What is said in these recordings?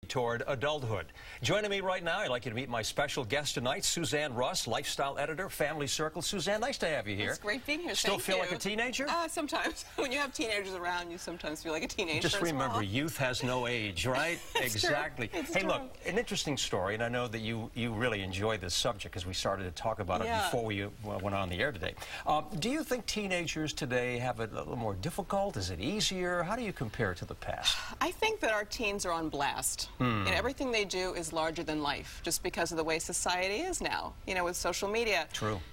Toward adulthood. Joining me right now, I'd like you to meet my special guest tonight, Suzanne Russ, lifestyle editor, Family Circle. Suzanne, nice to have you here. It's great being here. Still feel like a teenager? Sometimes. When you have teenagers around, you sometimes feel like a teenager. Just remember, youth has no age, right? Exactly. Hey, true. Look, an interesting story, and I know that you really enjoy this subject because we started to talk about it before we went on the air today. Do you think teenagers today have it a little more difficult? Is it easier? How do you compare it to the past? I think that our teens are on blast. And everything they do is larger than life, just because of the way society is now. You know, with social media,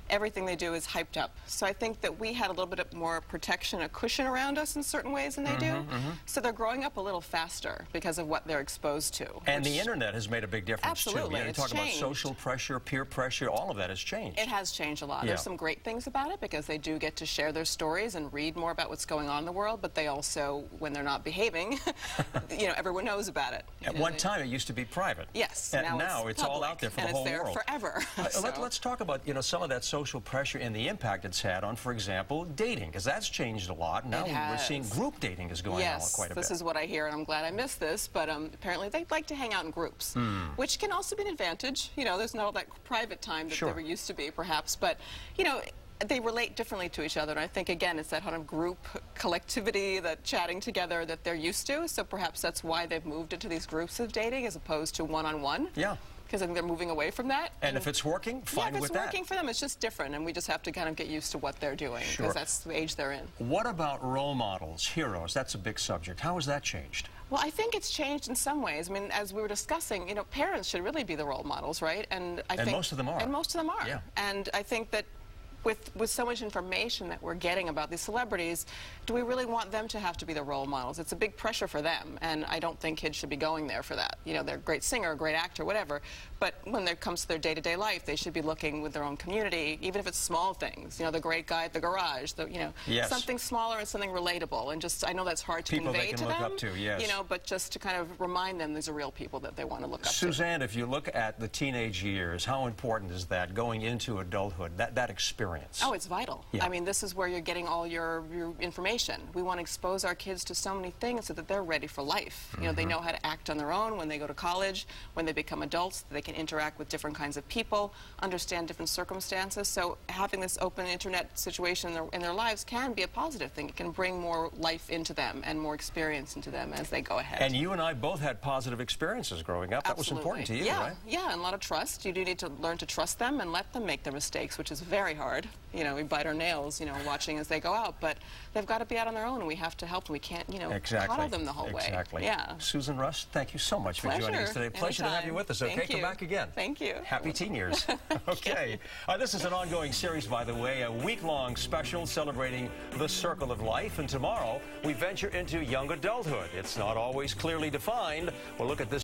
everything they do is hyped up. So I think that we had a little bit more protection, a cushion around us in certain ways than they do. So they're growing up a little faster because of what they're exposed to. And the internet has made a big difference, absolutely, too. You talk about social pressure, peer pressure, all of that has changed. It has changed a lot. There's some great things about it because they do get to share their stories and read more about what's going on in the world, but they also, when they're not behaving, you know, everyone knows about it. At one time, it used to be private. Yes. And now it's all out there for the whole world. And it's there forever. Let's talk about, you know, some of that social pressure and the impact it's had on, for example, dating, because that's changed a lot. Now we're seeing group dating is going on quite a bit. Yes, this is what I hear, and I'm glad I missed this, but apparently they like to hang out in groups, which can also be an advantage. You know, there's not all that private time that there used to be, perhaps, but, you know, they relate differently to each other, and I think, again, it's that kind of group collectivity, that chatting together that they're used to, so perhaps that's why they've moved into these groups of dating as opposed to one-on-one. Yeah. Because I think they're moving away from that. And if it's working, fine with that. Yeah, if it's working for them, it's just different, and we just have to kind of get used to what they're doing, because that's the age they're in. What about role models, heroes? That's a big subject. How has that changed? Well, I think it's changed in some ways. I mean, as we were discussing, you know, parents should really be the role models, right? And I think most of them are. And most of them are. Yeah. And I think that with so much information that we're getting about these celebrities, do we really want them to have to be the role models? It's a big pressure for them, and I don't think kids should be going there for that. You know, they're a great singer, a great actor, whatever, but when it comes to their day-to-day life, they should be looking with their own community, even if it's small things. You know, the great guy at the garage, you know, something smaller and something relatable, and just, I know that's hard to convey to them. People they can look up to, you know, but just to kind of remind them these are real people that they want to look up to. Suzanne, if you look at the teenage years, how important is that going into adulthood, that experience? Oh, it's vital. I mean, this is where you're getting all your information. We want to expose our kids to so many things so that they're ready for life. You know, they know how to act on their own when they go to college, when they become adults, they can interact with different kinds of people, understand different circumstances. So having this open internet situation in their lives can be a positive thing. It can bring more life into them and more experience into them as they go ahead. And you and I both had positive experiences growing up. That was important to you, right? Yeah, and a lot of trust. You do need to learn to trust them and let them make their mistakes, which is very hard. You know, we bite our nails, you know, watching as they go out, but they've got to be out on their own, and we have to help them. We can't, you know, coddle them the whole way. Yeah. Susan Russ, thank you so much for joining us today. Pleasure to have you with us, okay? Come back again. Thank you. Happy teen years. Okay. This is an ongoing series, by the way, a week-long special celebrating the circle of life, and tomorrow we venture into young adulthood. It's not always clearly defined. We'll look at this